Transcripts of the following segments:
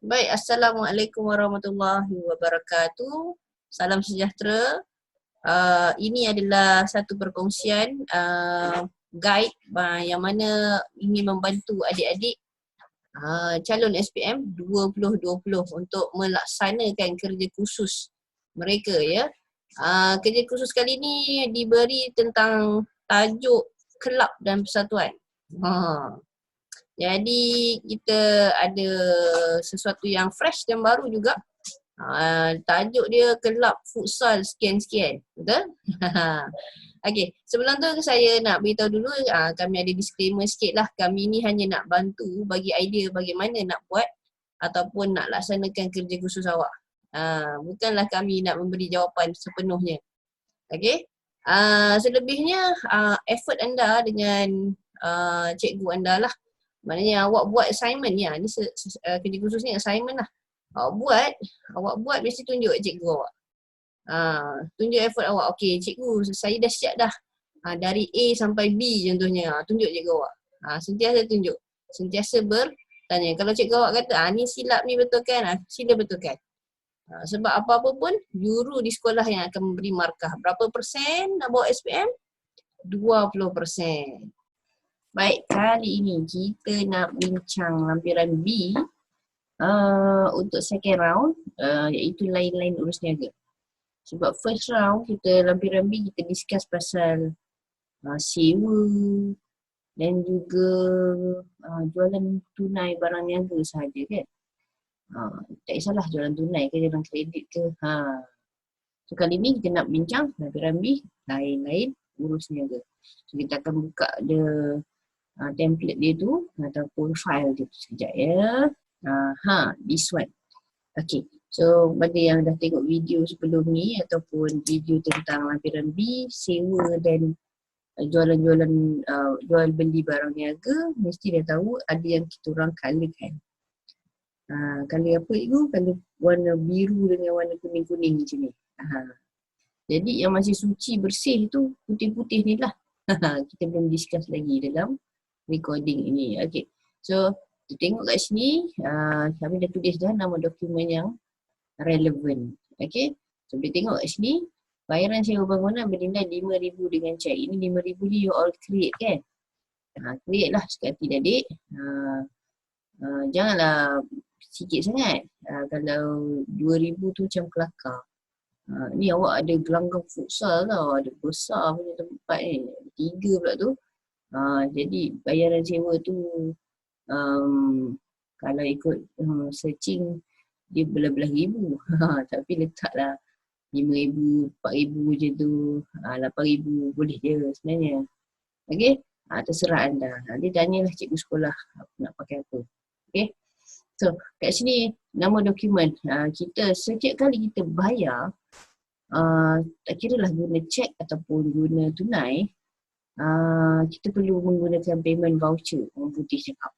Baik, Assalamualaikum warahmatullahi wabarakatuh. Salam sejahtera. Ini adalah satu perkongsian guide yang mana ingin membantu adik-adik calon SPM 2020 untuk melaksanakan kerja khusus mereka ya. Kerja khusus kali ini diberi tentang tajuk kelab dan persatuan. Jadi kita ada sesuatu yang fresh dan baru juga. Tajuk dia kelab futsal sekian-sekian. Betul? Okey, sebelum tu saya nak beritahu dulu kami ada disclaimer sikit lah. Kami ni hanya nak bantu bagi idea bagaimana nak buat ataupun nak laksanakan kerja khusus awak. Bukanlah kami nak memberi jawapan sepenuhnya. Okey? Selebihnya effort anda dengan cikgu anda lah. Maknanya awak buat assignment ni, ni kerja khusus ni assignment lah. Awak buat mesti tunjuk cikgu awak. Tunjuk effort awak. Okey cikgu, saya dah siap dah. Dari A sampai B contohnya. Tunjuk cikgu awak. Sentiasa tunjuk. Sentiasa bertanya. Kalau cikgu awak kata, ni silap ni betul kan? Sila betulkan. Sebab apa-apa pun, guru di sekolah yang akan memberi markah. Berapa persen nak bawa SPM? 20%. Baik, kali ini kita nak bincang lampiran B untuk second round iaitu lain-lain urus niaga. Sebab first round kita lampiran B kita discuss pasal sewa dan juga jualan tunai barang niaga sahaja kan. Tak kisahlah jualan tunai ke jualan kredit ke. So kali ni kita nak bincang lampiran B lain-lain urus niaga. So kita akan buka template dia tu ataupun file dia tu sekejap ya. This one. Okay, so bagi yang dah tengok video sebelum ni ataupun video tentang lampiran B, sewa dan jualan-jualan jual beli barang niaga, mesti dah tahu ada yang kita orang colourkan. Colour apa itu? Colour warna biru dengan warna kuning-kuning macam ni. Jadi yang masih suci bersih tu putih-putih ni lah. Kita belum discuss lagi dalam recording ini. Okay, so kita tengok kat sini kami dah tulis dah nama dokumen yang relevan. Okay, so boleh tengok kat sini bayaran sewa bangunan bernilai 5,000 dengan cek. Ini 5,000 ni you all create kan? Create lah sekali adik. Janganlah sikit sangat. Kalau 2,000 tu macam kelakar. Ni awak ada gelanggang futsal tau, ada besar punya tempat ni, 3 pula tu. Jadi bayaran sewa tu kalau ikut searching dia belah-belah ribu. Tapi letaklah 5,000, 4,000 je tu, 8,000 boleh je sebenarnya. Okay, terserah anda. Nanti tanyalah cikgu sekolah nak pakai apa. Okay, so kat sini nama dokumen. Kita setiap kali kita bayar, tak kira lah guna cek ataupun guna tunai, kita perlu menggunakan payment voucher, orang putih cakap,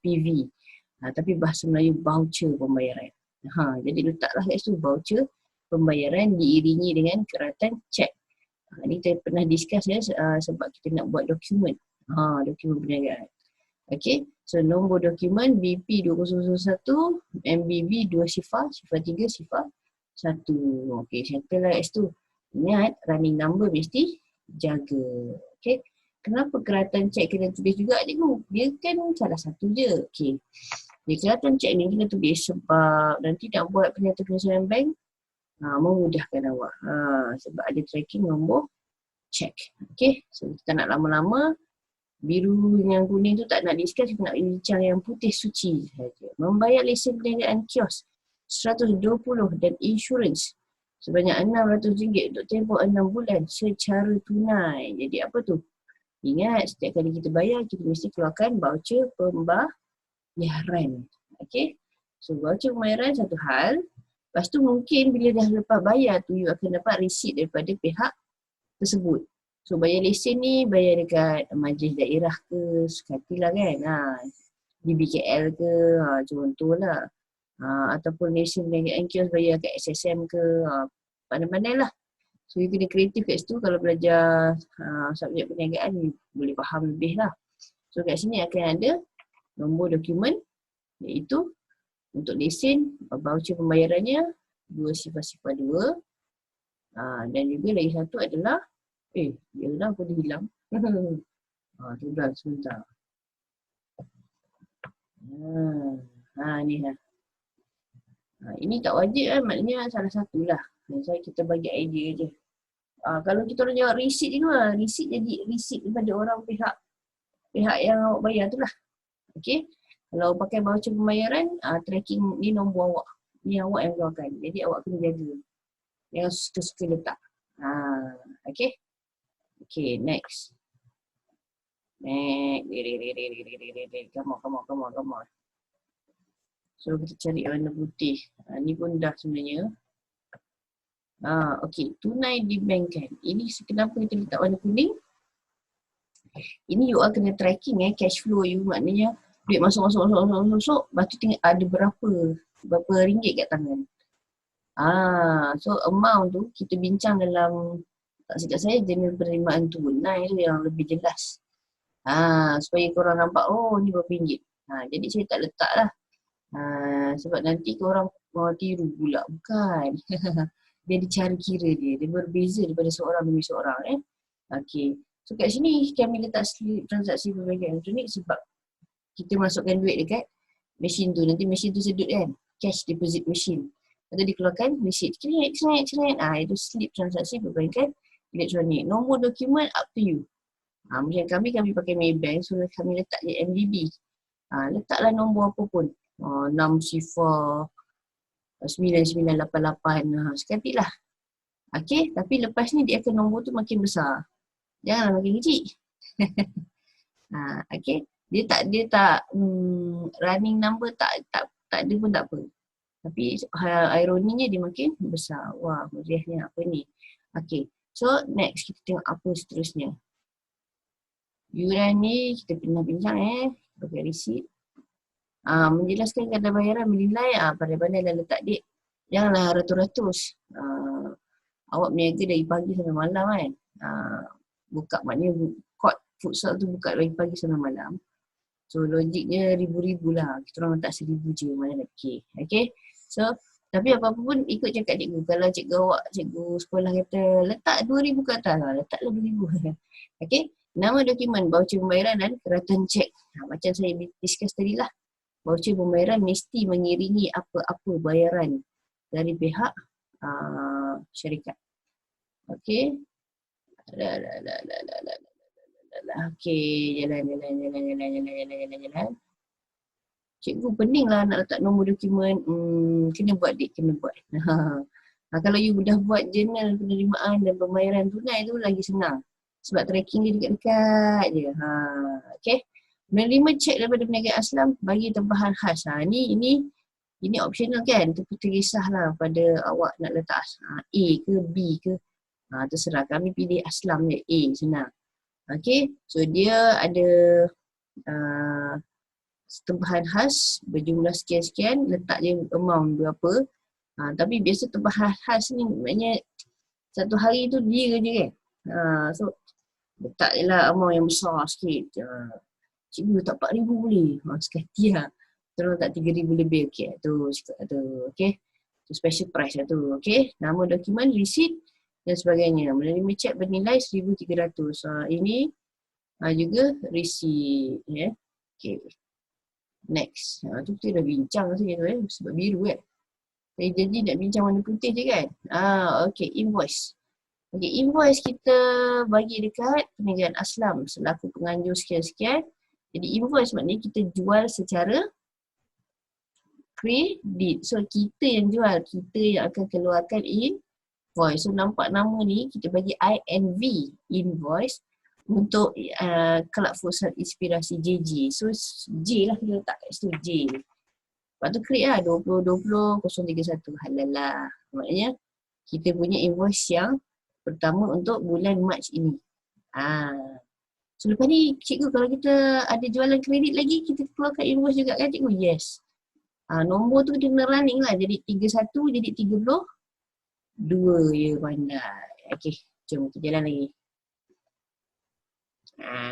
PV. Tapi bahasa Melayu voucher pembayaran. Jadi letaklah kat situ voucher pembayaran diiringi dengan keratan cek. Ni kita pernah discuss ya, sebab kita nak buat dokumen. Dokumen perniagaan. Okay, so nombor dokumen BP 2001, MBB 2 sifar, sifar 3, sifar 1. Okay, settle lah kat situ. Ingat running number mesti jaga. Okay, kenapa keratan cek kena tulis juga cikgu? Dia kan salah satu je. Okay, dia keratan cek ni kena tulis sebab nanti nak buat penyataan bank memudahkan awak. Sebab ada tracking nombor cek. Okay, so kita nak lama-lama. Biru dengan kuning tu tak nak discuss, kita nak bincang yang putih suci saja. Membayar lesen perniagaan kios 120 dan insurans sebanyak RM600 untuk tempoh 6 bulan secara tunai. Jadi apa tu? Ingat, setiap kali kita bayar, kita mesti keluarkan voucher pembayaran. Okay, so voucher pembayaran satu hal. Lepas tu mungkin bila dah lepas bayar tu, you akan dapat receipt daripada pihak tersebut. So bayar lesen ni, bayar dekat majlis daerah ke, sekatilah kan, di BKL ke, contohlah. Ataupun lesen perniagaan kios bayar kat SSM ke, pandai-pandai lah. So you kena kreatif kat situ, kalau belajar subjek perniagaan, boleh faham lebih lah. So kat sini akan ada nombor dokumen, iaitu Untuk lesen, voucher pembayarannya 2 sifar-sifar 2. Dan juga lagi satu adalah, yalah aku dah hilang. Tu dah sebentar. Ni lah. Ini tak wajib maknanya salah satulah. Kita bagi idea je. Kalau kita orang jawab receipt je lah. Receipt jadi receipt daripada orang pihak yang awak bayar tu lah. Okay. Kalau pakai voucher pembayaran, tracking ni nombor awak. Ni awak yang keluarkan. Jadi awak kena jaga. Yang suka-suka letak. Okay. Okay, next. Come on. So kita cari warna putih. Ni pun dah sebenarnya. Okay, tunai di bank kan. Ini kenapa kita letak warna kuning? Ini you all kena tracking cash flow you. Maknanya duit masuk. Lepas tu tengok ada berapa ringgit kat tangan. So amount tu kita bincang dalam, tak silap saya, jurnal penerimaan tunai tu yang lebih jelas. Supaya korang nampak, ni berapa ringgit. Jadi saya tak letak lah. Sebab nanti korang tiru pula. Bukan. Dia ada cara kira dia. Dia berbeza daripada seorang demi seorang. Okay. So kat sini kami letak slip transaksi perbankan elektronik sebab kita masukkan duit dekat mesin tu. Nanti mesin tu sedut kan. Cash deposit machine. Lepas tu dikeluarkan mesin. Cerit. Itu slip transaksi perbankan elektronik. Nombor dokumen up to you. Macam kami pakai Maybank. So kami letak je MDB. Letaklah nombor apa pun. 6 sifar 9988 sekali lah. Okay, tapi lepas ni dia akan nombor tu makin besar. Janganlah makin kecil. Okay, dia tak running number tak ada pun tak apa. Tapi ironinya dia makin besar. Wah, meriahnya apa ni. Okay, so next kita tengok apa seterusnya. Yuran ni kita pernah bincang pakai receipt. Menjelaskan kadar bayaran menilai pandai-pandai dan letak date. Janganlah ratus-ratus. Awak berniaga dari pagi sampai malam kan. Buka maknanya court futsal tu buka dari pagi sampai malam. So logiknya ribu-ribu lah. Kita orang letak 1,000 je mana nak fikir. Okay. So tapi apa-apa pun ikut cakap cikgu. Kalau cikgu sekolah kata letak 2,000 ke atas lah. Letaklah 2,000. Okay. Nama dokumen, voucher pembayaran dan keratan cek. Macam saya discuss tadi lah. Voucher pembayaran mesti mengiringi apa-apa bayaran dari pihak syarikat. Okay. Okay, jalan. Cikgu pening lah nak letak nombor dokumen. Kena buat. Kalau you dah buat jurnal penerimaan dan pembayaran tunai tu lagi senang. Sebab tracking dia dekat-dekat je. Okay. Menerima cek daripada perniagaan Aslam bagi tempahan khas. Ini optional kan. Terpisah lah pada awak nak letak A ke B ke. Terserah. Kami pilih Aslam je. A senang. Okay. So dia ada tempahan khas berjumlah sekian-sekian. Letak je amount berapa. Tapi biasa tempahan khas ni maknanya satu hari tu dia je kan. So letak je lah amount yang besar sikit. Cikgu letak 4,000 boleh. Sekali lah. Terus letak 3,000 lebih. Okay. Tu cakap tu. Okay. Tu special price lah tu. Okay. Nama dokumen, receipt dan sebagainya. Menerima cek bernilai 1,300. Ini juga receipt. Okay. Next. Tu kita dah bincang saja tu sebab biru kan. Jadi nak bincang warna putih je kan. Okay. Invoice. Okay. Invoice kita bagi dekat perniagaan Aslam selaku penganjur sekian-sekian. Jadi invoice maknanya kita jual secara kredit. So kita yang jual, kita yang akan keluarkan invoice. So nampak nama ni kita bagi INV, invoice, untuk Kelab Futsal Inspirasi JJ. So J lah kita letak kat situ, J. Lepas tu create lah 2020-031. Halal lah. Maknanya kita punya invoice yang pertama untuk bulan Mac ini. So lepas ni cikgu kalau kita ada jualan kredit lagi, kita keluarkan invoice juga kan cikgu? Yes. Nombor tu kena running lah. Jadi 31 jadi 32 ya pandai. Okay, jom kita jalan lagi.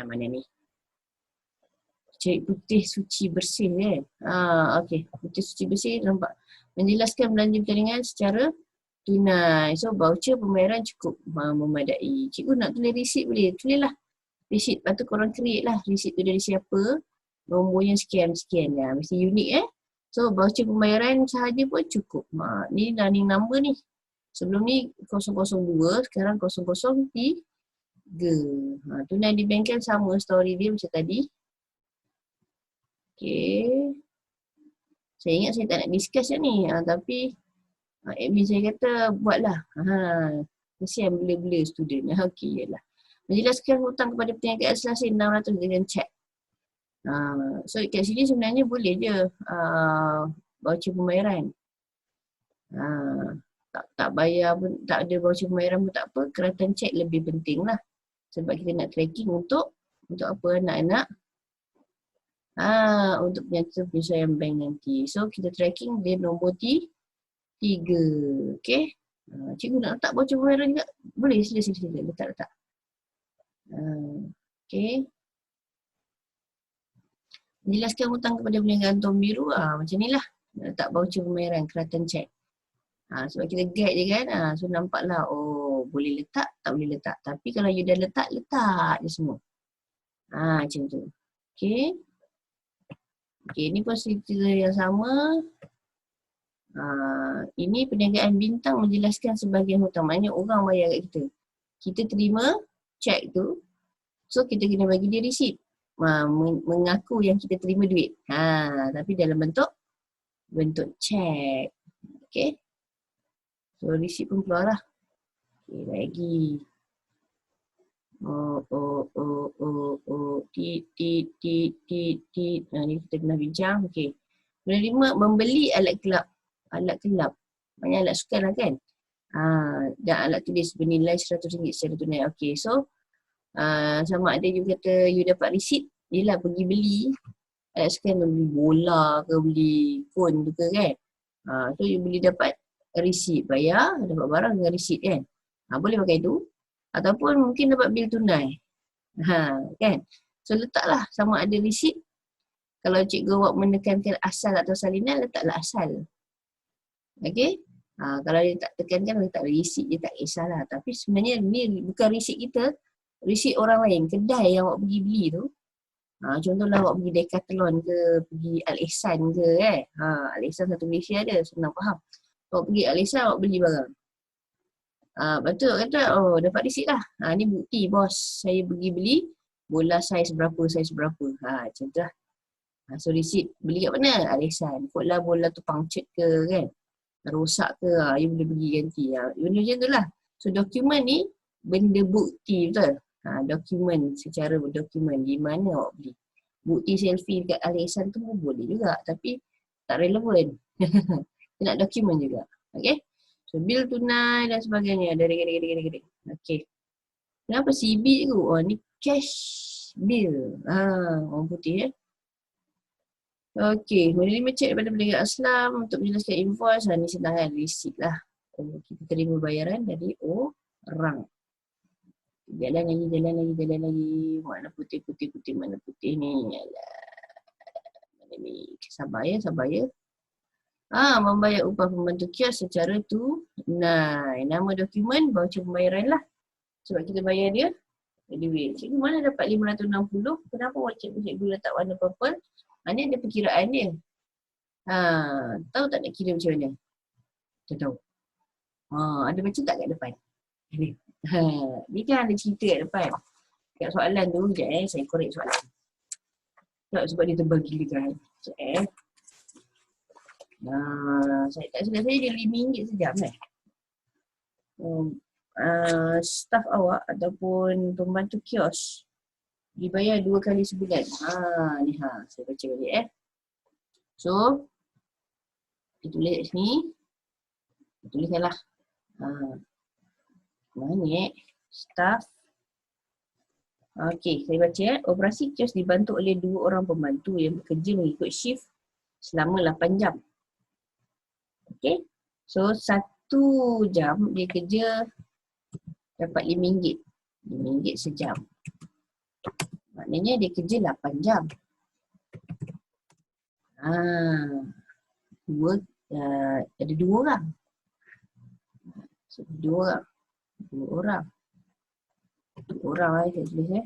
Mana ni? Cari putih suci bersih kan. Okey. Putih suci bersih nampak. Menjelaskan belanja pertandingan secara tunai. So voucher pembayaran cukup memadai. Cikgu nak tulis resit boleh? Tulislah. Resit. Lepas tu korang create lah. Resit tu dari siapa. Nombornya sekian-sekian. Mesti unik So voucher pembayaran sahaja pun cukup. Ni running number ni. Sebelum ni 002, sekarang 003. Tunai di bengkel sama story dia macam tadi. Okay. Saya ingat saya tak nak discuss ni. Tapi admin saya kata buatlah. Kesian bela-bela student. Okey lah. Menjelaskan hutang kepada perniagaan selesai 600 dengan cek. So kat sini sebenarnya boleh je voucher pembayaran. Tak bayar pun, tak ada voucher pembayaran pun tak apa. Keratan cek lebih penting lah. Sebab kita nak tracking untuk apa anak-anak. Untuk penyesuaian bank nanti. So kita tracking dia nombor 3. Okay. Cikgu nak letak voucher pembayaran juga? Boleh, sila. Letak. Okay. Menjelaskan hutang kepada perniagaan Tom Biru. Macam ni lah. Nak letak voucher pembayaran keratan cek. Sebab kita guide je kan. So nampaklah, boleh letak, tak boleh letak. Tapi kalau you dah letak je semua. Macam tu. Okay. Okay, ni pun cerita yang sama. Ini perniagaan bintang menjelaskan sebahagian hutang. Maknanya orang bayar kat kita. Kita terima cek tu. So kita kena bagi dia resit. Mengaku yang kita terima duit. Tapi dalam bentuk cek. Okay. So resit pun keluar lah. Okay, lagi. Ni kita pernah bincang. Okay. Menerima membeli alat kelab. Banyak alat sukan lah kan. Dan alat tulis bernilai RM100 secara tunai. Okay, so sama ada you kata you dapat resit. Yelah pergi beli alat sukan, beli bola ke beli phone tu ke kan. So you boleh dapat resit, bayar, dapat barang dengan resit kan. Boleh pakai tu. Ataupun mungkin dapat bil tunai. Kan. So letaklah sama ada resit. Kalau cikgu awak menekankan asal atau salinan, letaklah asal. Okay. Kalau dia tak tekankan, letak resit je, tak kisahlah. Tapi sebenarnya ni bukan resit kita. Resit orang lain. Kedai yang awak pergi beli tu. Contohlah awak pergi Decathlon ke, pergi Al-Ihsan ke kan. Al-Ihsan satu Malaysia ada, senang faham. Awak pergi Al-Ihsan, awak beli barang. Lepas tu kata, dapat resit lah. Ni bukti bos, saya pergi beli bola saiz berapa. Macam tu lah. So resit, beli kat mana? Al-Ihsan. Kotlah bola tu punctured ke kan. Rosak ke, you boleh pergi ganti. Benda macam tu lah. So dokumen ni, benda bukti betul. Dokumen, secara dokumen di mana awak beli. Bukti selfie dekat Al-Ihsan tu pun boleh juga. Tapi tak relevan. Kita nak dokumen juga. Okay. So bil tunai dan sebagainya. Dari. Okay. Kenapa CB tu? Ni cash bill. Orang putih Okay. Menerima cek daripada perniagaan Aslam untuk menjelaskan invoice. Ni senang kan. Resit lah. Kita terima bayaran dari orang. Jalan lagi. Mana putih ni. Mana ni. Sabar ya. Membayar upah pembantu kios secara tunai. Nama dokumen, voucher pembayaran lah. Sebab kita bayar dia duit. Cikgu mana dapat 560? Kenapa cikgu letak warna purple? Ni ada perkiraan dia. Tahu tak nak kira macam mana? Tak tahu. Ada baca tak kat depan? Ni kan ada cerita kat depan. Kat soalan tu, sekejap saya korek soalan. Sebab dia tebal gila kan. Sekejap saya tak silap saya dia RM5 sejam staf awak ataupun pembantu kios dibayar 2 kali sebulan. Ni saya baca balik So kita tulis kat sini. Tuliskanlah. Mana staf. Okey, saya baca operasi kios dibantu oleh 2 orang pembantu yang bekerja mengikut shift selama 8 jam. Okay. So 1 jam dia kerja dapat RM5 sejam. Maknanya dia kerja 8 jam. Dua, ada dua orang. So, dua orang. Dua orang saya tulis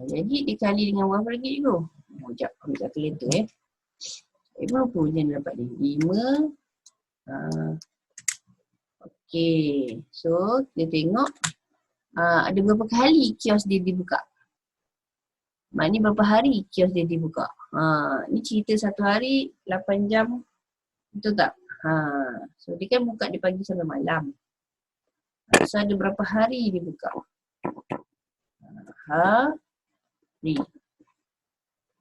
jadi dikali dengan berapa lagi tu? Sekejap, ambil kalkulator berapa je dapat ni? 5. Okay. So, kita tengok ada berapa kali kios dia dibuka. Maknanya berapa hari kios dia dibuka. Ni cerita satu hari 8 jam. Betul tak? So, dia kan buka di pagi sampai malam. So, ada berapa hari dia buka? Hari.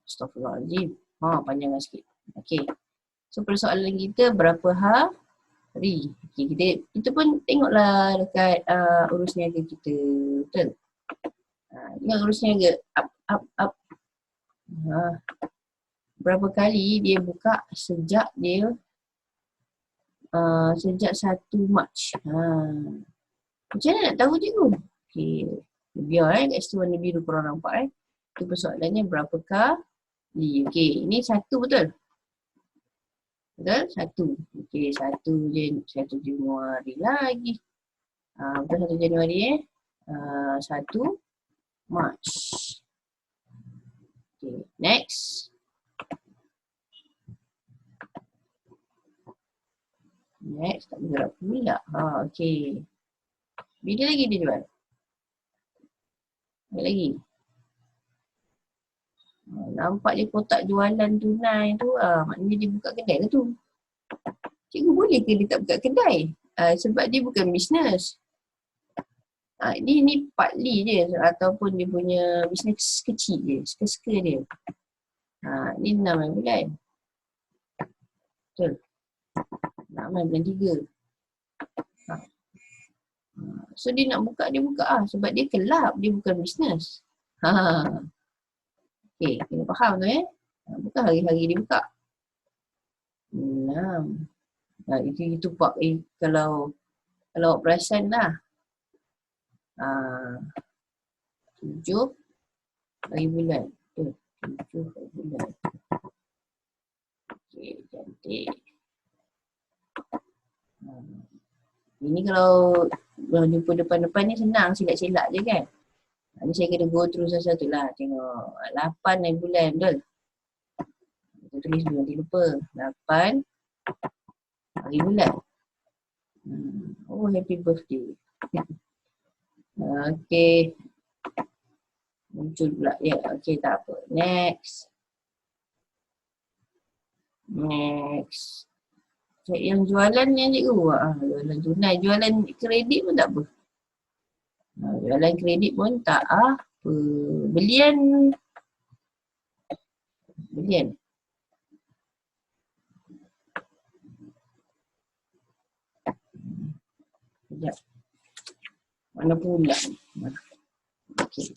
Astaghfirullahaladzim. Panjang sikit. Okay. So, persoalan kita berapa hari? Okay, kita pun tengoklah dekat urus niaga kita. Betul? Ingat urus niaga. Up. Berapa kali dia buka sejak 1 Mac. Macam mana nak tahu cikgu? Okay. Biar kat situ warna biru korang nampak Itu persoalannya berapa kali. Okay, ini 1 betul? Betul? 1. Okay, 1 Januari lagi. Betul 1 Januari 1 Mac. Okay, next. Next, tak bergerak pula. Okay. Bila lagi dia jual? Ada lagi? Nampak je kotak jualan tunai tu. Maknanya dia buka kedai ke tu? Cikgu boleh ke dia tak buka kedai? Sebab dia bukan bisnes. Ni partly je ataupun dia punya bisnes kecil je. Suka-suka dia. Ni 6 bulan. Betul? 6 bulan 3. So dia nak buka, dia buka sebab dia kelab, dia bukan bisnes. Okay, kena faham tu bukan hari-hari dia buka. 6. Itu pak kalau awak perasan lah. 7 hari bulan. 7 hari bulan. Okay, cantik. Ini kalau jumpa depan-depan ni senang, silap-silap je kan. Ni saya kena go through satu-satu lah. Tengok 8 hari bulan, betul? Kita tulis dulu, nanti lupa. 8 hari bulan. Happy birthday. Okay. Muncul pula. Okay, tak apa. Next. Yang jualan yang cikgu. Jualan tunai. Jualan kredit pun tak apa. Jualan kredit pun tak apa. Belian. Sekejap. Mana pula ni? Okay.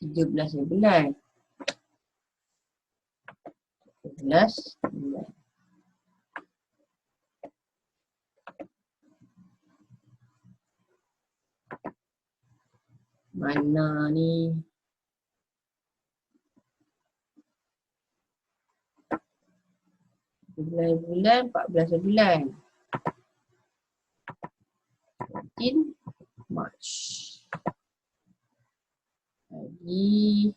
Tiga belas bulan. Mana ni? Bulan 14 bulan. 14 March. Lagi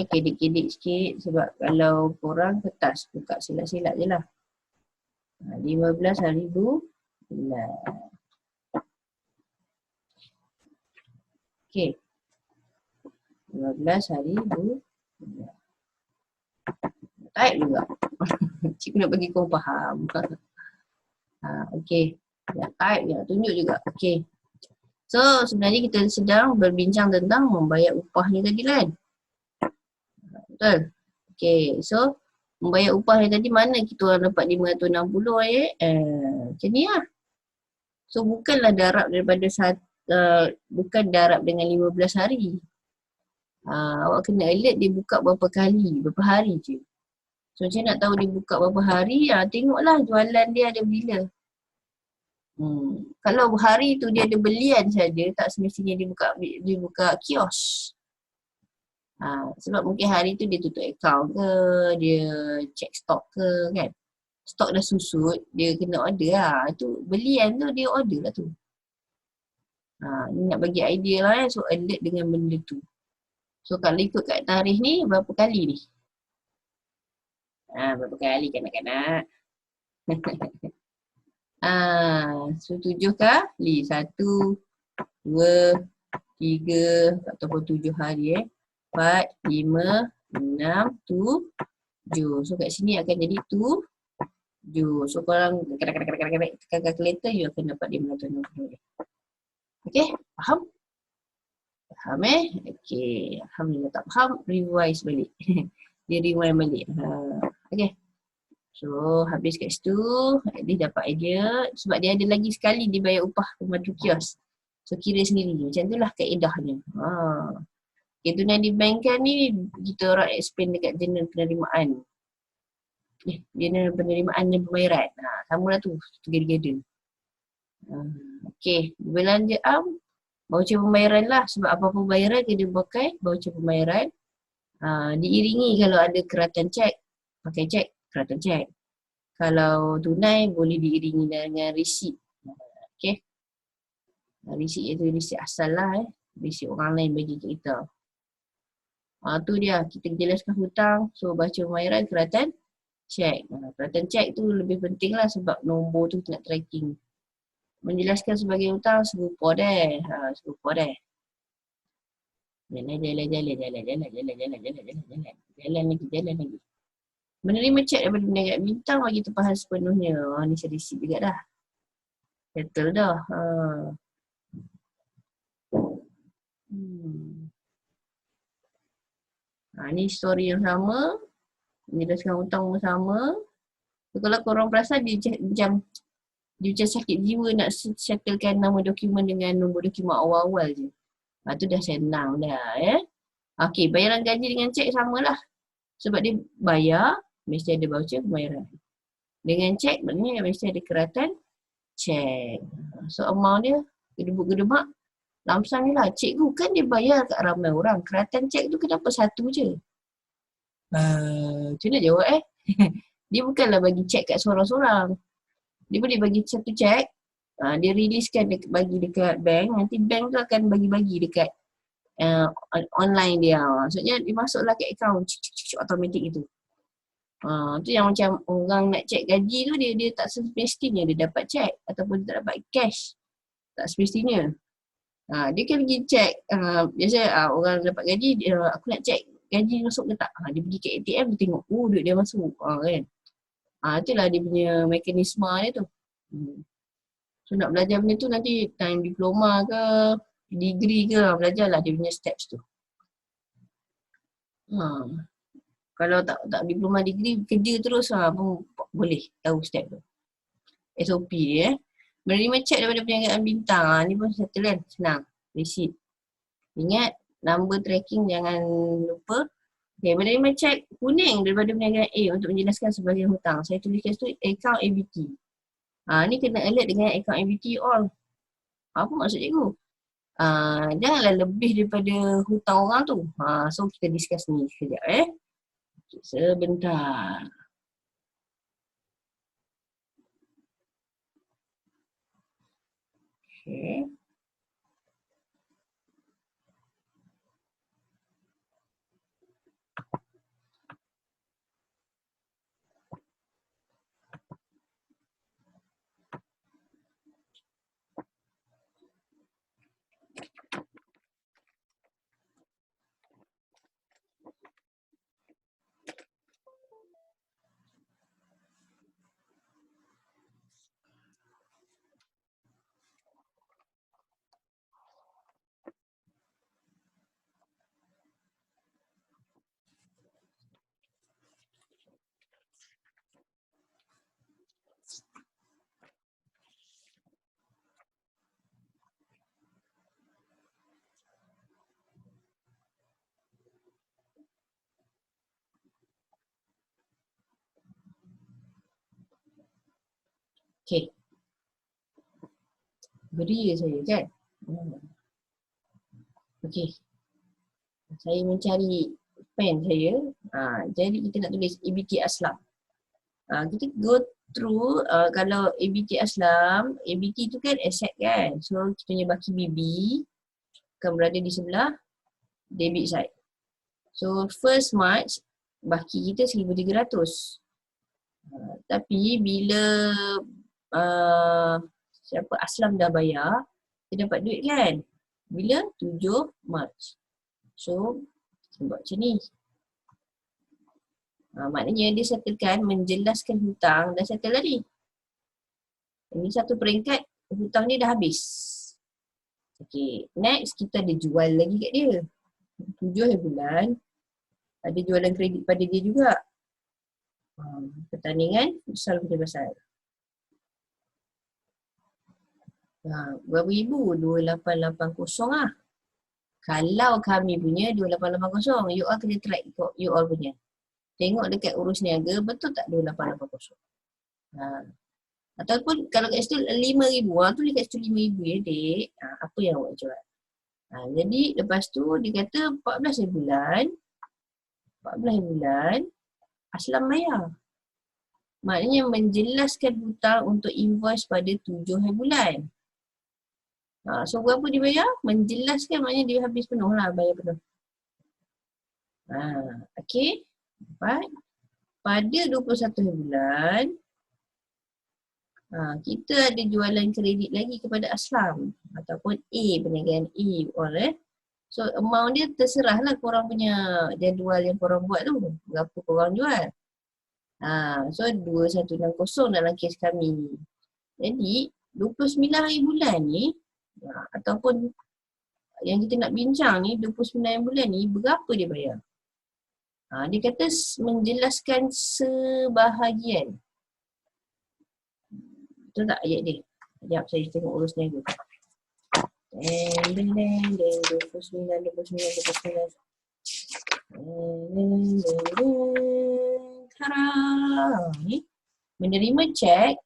kedik-kedik sikit sebab kalau korang kertas buka silap-silap je lah. 15 hari bulan. Okay. 15 hari bulan. Type juga. Cikgu nak bagi korang faham. Okay. Nak type je, tunjuk juga. Okay. So sebenarnya kita sedang berbincang tentang membayar upah ni tadi kan. Betul? Okay. So membayar upah ni tadi mana kita orang dapat 560 macam ni lah. So bukanlah darab daripada bukan darab dengan 15 hari. Awak kena alert dia buka berapa kali, berapa hari je. So macam nak tahu dia buka berapa hari, tengoklah jualan dia ada bila. Kalau hari tu dia ada belian saja, tak semestinya dia buka kios. Sebab mungkin hari tu dia tutup akaun ke, dia check stok ke kan. Stok dah susut, dia kena order lah. Itu belian tu dia order lah tu. Ni nak bagi idea lah so alert dengan benda tu. So kalau ikut kat tarikh ni, berapa kali ni? Berapa kali kanak-kanak? So 7 kali. 1, 2, 3 ataupun 7 hari 4, 5, 6, 7. So kat sini akan jadi 7. So korang tekan calculator, you akan dapat 560. Okay, faham? Faham Okay, alhamdulillah. Tak faham, revise balik. Dia rewind balik. Okay. So habis kat situ, dia dapat idea. Sebab dia ada lagi sekali dia bayar upah pemandu kios. So kira sendiri. Macam itulah kaedahnya. Okay, tunai dibayangkan ni kita orang explain dekat jurnal penerimaan. Jurnal penerimaan dan pembayaran. Sama lah tu. Together. Okay, belanjaan voucher pembayaran lah. Sebab apa-apa pembayaran kena pakai voucher pembayaran. Diiringi kalau ada keratan cek, pakai cek, keratan cek. Kalau tunai boleh diiringi dengan resit. Okay. Resit itu resit asal lah Resit orang lain bagi kita. Tu dia. Kita jelaskan hutang. So baca pembayaran keratan cek. Keratan cek tu lebih penting lah sebab nombor tu nak tracking. Menjelaskan sebagai hutang serupa deh. Serupa deh. Jalan lagi. Menerima cek daripada peniaga bintang bagi tempahan sepenuhnya. Ni saya resit juga dah. Settle dah. Ni story yang sama. Menjelaskan hutang pun sama. So, kalau korang perasan dia macam sakit jiwa nak settlekan nama dokumen dengan nombor dokumen awal-awal je. Tu dah senang dah Okay, bayaran gaji dengan cek samalah. Sebab dia bayar, mesti ada voucher pembayaran. Dengan cek, maknanya mesti ada keratan cek. So amount dia, gedebuk-gedebak, lamsam je lah. Cikgu kan dia bayar kat ramai orang. Keratan cek tu kenapa satu je? Macam mana jawab Dia bukanlah bagi cek kat seorang-seorang. Dia boleh bagi satu cek, dia riliskan bagi dekat bank, nanti bank tu akan bagi-bagi dekat online dia. Maksudnya dia masuklah ke akaun automatik itu. Tu yang macam orang nak cek gaji tu dia tak semestinya dia dapat cek ataupun dia tak dapat cash. Tak semestinya. Dia kan pergi cek, biasa orang dapat gaji, aku nak cek gaji masuk ke tak. Dia pergi ke ATM, dia tengok, duit dia masuk. Kan. Itulah dia punya mekanisme dia tu. So nak belajar benda tu nanti time diploma ke, degree ke, belajarlah dia punya steps tu. Kalau tak diploma degree, kerja terus pun boleh tahu step tu. SOP Menerima cek daripada perniagaan bintang. Ni pun settle kan, senang. Receipt. Ingat, number tracking jangan lupa. Okay, menerima cek kuning daripada perniagaan A untuk menjelaskan sebagai hutang. Saya tuliskan tu account ABT. Ni kena alert dengan account ABT all. Apa maksud cikgu? Janganlah lebih daripada hutang orang tu. So kita discuss ni sekejap Sebentar. Okay. Okay. Beri saya kan. Okay. Saya mencari pen saya. Jadi kita nak tulis ABT Aslam. Kita go through kalau ABT Aslam, ABT tu kan asset kan. So kita punya baki BB akan berada di sebelah debit side. So first March baki kita 1,300. Tapi bila siapa Aslam dah bayar, kita dapat duit kan. Bila? 7 March. So kita buat macam ni. Maknanya dia settlekan menjelaskan hutang dah settle tadi. Ini satu peringkat hutang dia dah habis. Okay, next kita ada jual lagi kat dia. 7 hari bulan ada jualan kredit pada dia juga. Pertandingan futsal Puteri Basar. Berapa ribu? 2880 lah. Kalau kami punya 2880, you all kena track ikut you all punya. Tengok dekat urus niaga, betul tak 2880? Ataupun kalau kat situ 5,000, tu dia kat situ 5,000 ya dek. Apa yang awak jual? Jadi lepas tu dia kata 14 hari bulan, 14 hari bulan, Aslam bayar. Maknanya menjelaskan hutang untuk invoice pada 7 hari bulan. So berapa dia bayar? Menjelaskan maknanya dia habis penuh lah, bayar penuh. Okay. Pada 21 hari bulan, kita ada jualan kredit lagi kepada Aslam ataupun A, perniagaan A all. So amount dia terserah lah korang punya jadual yang korang buat tu, berapa korang jual. So 2160 dalam kes kami. Jadi 29 hari bulan ni ataupun yang kita nak bincang ni 29 hari bulan ni berapa dia bayar? Dia kata menjelaskan sebahagian. Betul tak ayat dia? Sekejap saya tengok urus niaga. 29. Ni menerima cek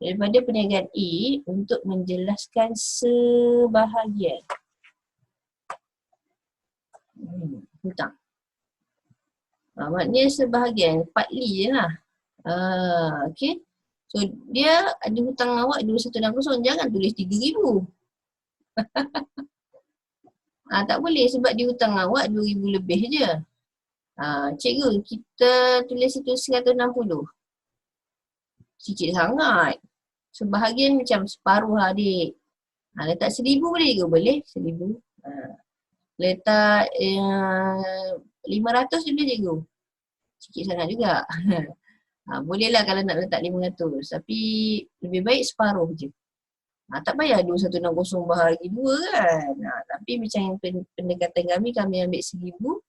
daripada perniagaan A untuk menjelaskan sebahagian hutang. Maknanya sebahagian, partly je lah. Okay. So dia ada hutang awak 2160, jangan tulis 3,000. Tak boleh sebab dia hutang awak 2,000 lebih je. Cikgu, kita tulis itu 160. Sikit sangat. Sebahagian macam separuh lah adik. Letak 1,000 boleh ke? Boleh 1,000. Letak 500 je boleh cikgu. Sikit sangat juga. Bolehlah kalau nak letak 500. Tapi lebih baik separuh je. Tak payah 2160 bahagi 2 kan. Tapi macam pendekatan kami ambil 1,160.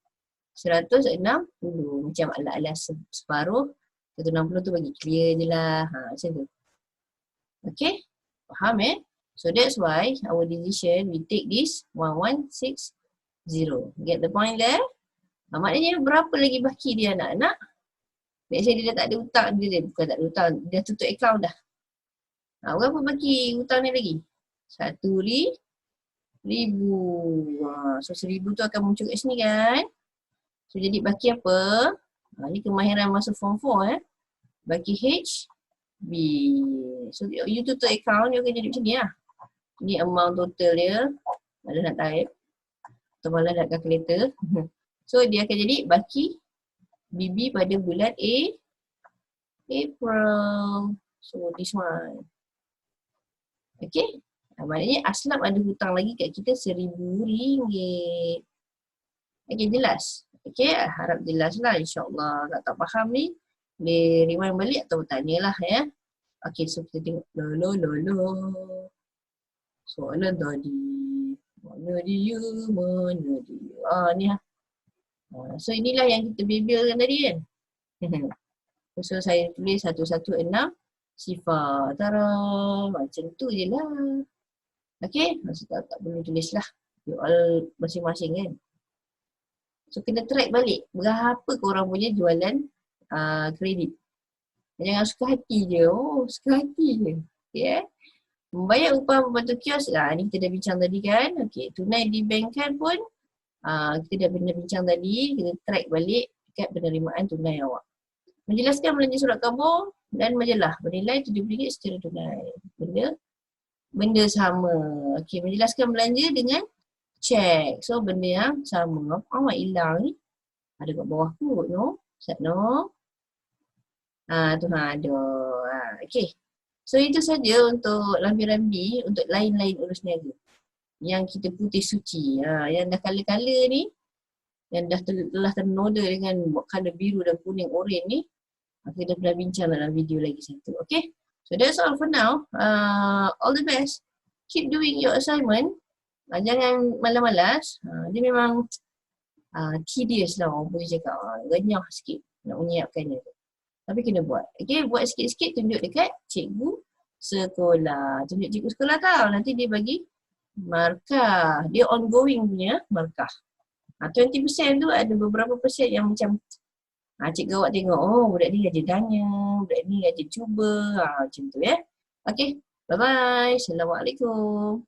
Macam ala-ala separuh. 160 tu bagi clear je lah. Macam tu. Okay. Faham So that's why our decision we take this 1160. Get the point there? Maknanya berapa lagi baki dia anak-anak? Let's say dia dah tak ada hutang. Dia bukan tak ada hutang. Dia dah tutup account dah. Berapa baki hutang ni lagi? 1,000. So 1,000 tu akan muncul kat sini kan? So jadi baki apa? Ni kemahiran masa form 4 Baki HB. So you tutup account dia akan jadi macam ni lah. Ni amount total dia. Malah nak type. Atau malah nak calculator. So dia akan jadi baki BB pada bulan April. So this one. Okay. Maknanya Aslam ada hutang lagi kat kita RM1,000. Okay, jelas? Okay, harap jelas lah insyaAllah. Tak faham ni, boleh rewind balik atau bertanya lah ya. Okay, so kita tengok. Soalan tadi. Mana dia? Ni lah. So inilah yang kita bebelkan tadi kan. So saya tulis 116 sifat. Tara. Macam tu je lah. Okay, maksud tak perlu tulis lah. You all masing-masing kan. So kena track balik. Berapa korang punya jualan kredit. Jangan suka hati je. Suka hati je. Okay, membayar upah pembantu kios, ni kita dah bincang tadi kan. Okay, tunai di bank kan pun kita dah bincang tadi, kita track balik dekat penerimaan tunai awak. Menjelaskan belanja surat khabar dan majalah bernilai RM70 secara tunai. Benda sama. Okey, menjelaskan belanja dengan cek. So benda yang sama. Awak hilang ni. Ada kat bawah kot, no? Sat no. Tu ada. Okey. So itu saja untuk lampiran B untuk lain-lain urus niaga. Yang kita putih suci. Yang dah kala-kala ni, yang dah telah ternoda dengan color biru dan kuning oren ni, kita dah pernah bincang dalam video lagi satu. Okay. So that's all for now. All the best. Keep doing your assignment. Jangan malas-malas. Dia memang tedious lah orang boleh cakap. Renyah sikit nak menyiapkan dia. Tapi kena buat. Okay, buat sikit-sikit tunjuk dekat cikgu sekolah. Tunjuk cikgu sekolah tau. Nanti dia bagi markah. Dia ongoing punya markah. 20% tu ada beberapa persen yang macam cikgu awak tengok, budak ni rajin tanya, budak ni rajin cuba, macam tu ya. Okay, bye-bye. Assalamualaikum.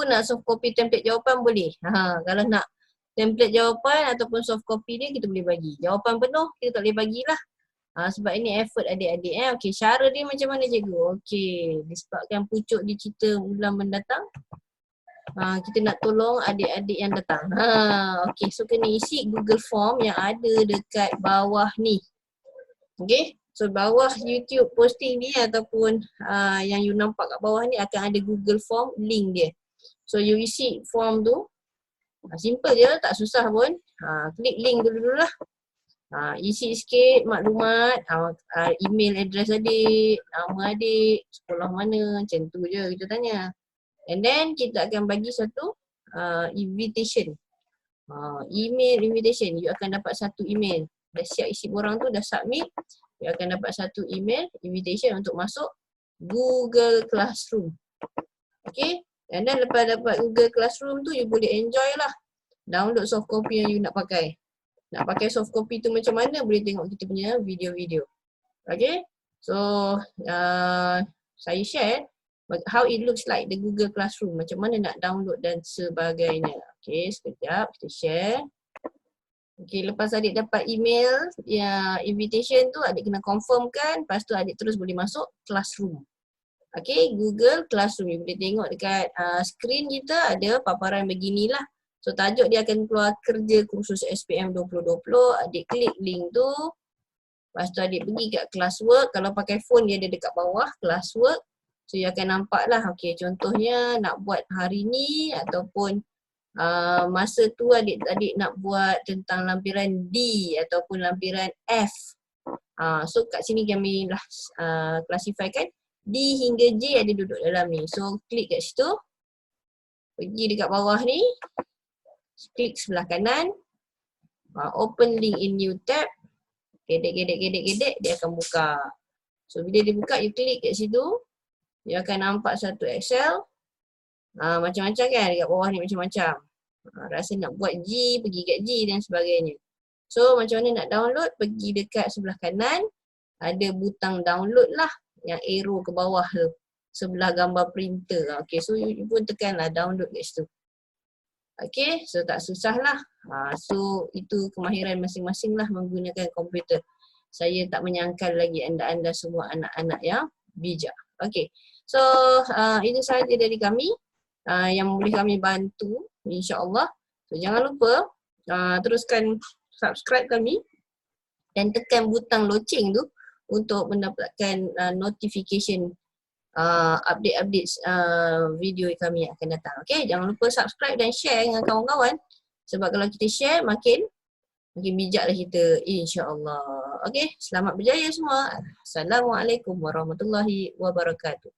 Nak soft copy template jawapan boleh. Kalau nak template jawapan ataupun soft copy dia kita boleh bagi. Jawapan penuh kita tak boleh bagilah. Sebab ini effort adik-adik. Okay, cara dia macam mana cikgu? Okay, disebabkan pucuk dicerita bulan mendatang. Kita nak tolong adik-adik yang datang. Okay, so kena isi Google Form yang ada dekat bawah ni. Okay, so bawah YouTube posting ni ataupun yang you nampak kat bawah ni akan ada Google Form link dia. So you isi form tu. Simple je, tak susah pun. Klik link dulu lah. Isi sikit maklumat, email address adik, nama adik, sekolah mana, macam tu je kita tanya. And then kita akan bagi satu invitation. Email invitation. You akan dapat satu email. Dah siap isi borang tu, dah submit. You akan dapat satu email invitation untuk masuk Google Classroom. Okay. And then lepas dapat Google Classroom tu, you boleh enjoy lah. Download soft copy yang you nak pakai. Nak pakai soft copy tu macam mana, boleh tengok kita punya video-video. Okay. So, saya share how it looks like the Google Classroom. Macam mana nak download dan sebagainya. Okay, sekejap kita share. Okay, lepas adik dapat email invitation tu, adik kena confirmkan. Lepas tu adik terus boleh masuk Classroom. Okay, Google Classroom. You boleh tengok dekat screen kita ada paparan beginilah. So tajuk dia akan keluar kerja kursus SPM 2020. Adik klik link tu. Lepas tu adik pergi kat classwork. Kalau pakai phone dia ada dekat bawah classwork. So you akan nampak lah. Okay, contohnya nak buat hari ni ataupun masa tu adik nak buat tentang lampiran D ataupun lampiran F. So kat sini kami lah klasifikasikan D hingga J ada duduk dalam ni. So klik kat situ. Pergi dekat bawah ni. Klik sebelah kanan. Open link in new tab. Gedek dia akan buka. So bila dia buka, you klik kat situ. You akan nampak satu Excel. Macam-macam kan dekat bawah ni macam-macam. Rasa nak buat G, pergi kat G dan sebagainya. So macam mana nak download, pergi dekat sebelah kanan. Ada butang download lah. Yang arrow ke bawah tu. Sebelah gambar printer. Okay, so you pun tekanlah download kat situ. Okay, so tak susah lah. So itu kemahiran masing-masing lah menggunakan komputer. Saya tak menyangkal lagi anda-anda semua anak-anak yang bijak. Okay, so itu sahaja dari kami yang boleh kami bantu, insyaAllah. So jangan lupa teruskan subscribe kami dan tekan butang loceng tu untuk mendapatkan notification update-update video kami yang akan datang. Okay, jangan lupa subscribe dan share dengan kawan-kawan. Sebab kalau kita share makin bijaklah kita, insya-Allah. Okay, selamat berjaya semua. Assalamualaikum warahmatullahi wabarakatuh.